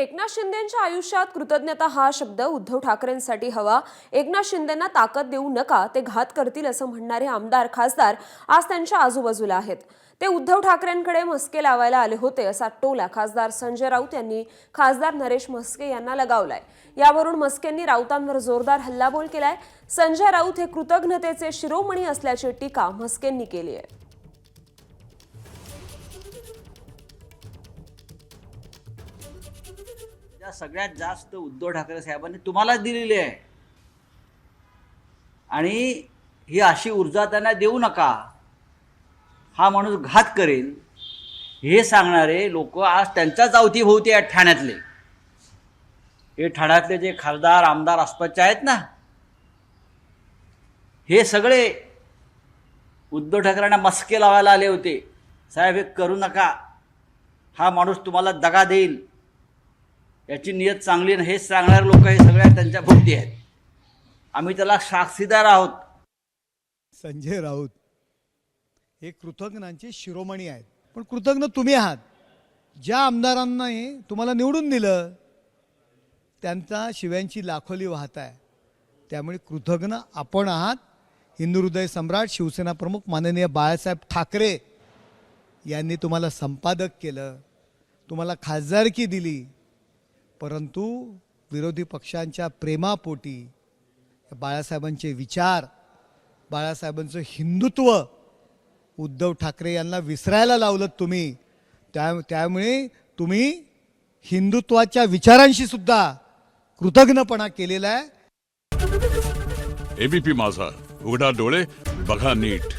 एकनाथ शिंदेंच्या आयुष्यात कृतज्ञता हा शब्द उद्धव ठाकरेंसाठी हवा। एकनाथ शिंदेंना ताकद देऊ नका, ते घात करतील असं म्हणणारे आमदार खासदार आज त्यांच्या आजूबाजूला आहेत। ते उद्धव ठाकरेंकडे मस्के लावायला आले होते असा टोला खासदार संजय राऊत यांनी खासदार नरेश म्हस्के यांना लगावलाय। यावरून म्हस्केंनी राऊतांवर जोरदार हल्लाबोल केलाय। संजय राऊत हे कृतज्ञतेचे शिरोमणी असल्याची टीका म्हस्केंनी केली आहे। सगळ्यात जास्त उद्धव ठाकरे साहेबांनी तुम्हाला दिलेली आहे आणि ही अशी ऊर्जा त्यांना देऊ नका, हा माणूस घात करेल हे सांगणारे लोक आज त्यांच्याच अवतीभोवती आहेत। ठाण्यातले हे ठाण्यातले जे खासदार आमदार आसपासचे आहेत ना, हे सगळे उद्धव ठाकरेंना मस्के लावायला आले होते। साहेब हे करू नका, हा माणूस तुम्हाला दगा देईल, याची नियत चांगली नाही, हेच सांगणारे लोक हे सगळ्या त्यांच्या भोवती आहेत। आम्ही त्याला साक्षीदार आहोत। संजय राऊत हे कृतज्ञांचे शिरोमणी आहेत, पण कृतज्ञ तुम्ही आहात। ज्या आमदारांना तुम्हाला निवडून दिलं त्यांचा शिव्यांची लाखोली वाहत आहे, त्यामुळे कृतज्ञ आपण आहात। हिंदू हृदय सम्राट शिवसेना प्रमुख माननीय बाळासाहेब ठाकरे यांनी तुम्हाला संपादक केलं, तुम्हाला खासदारकी दिली, परंतु विरोधी पक्षांच्या प्रेमापोटी बाळासाहेबांचे विचार, बाळासाहेबांचं हिंदुत्व उद्धव ठाकरे यांना विसरायला लावलं तुम्ही। त्यामुळे तुम्ही हिंदुत्वाच्या विचारांशी सुद्धा कृतज्ञपणा केलेला आहे। एबीपी माझा, उघडा डोळे बघा नीट।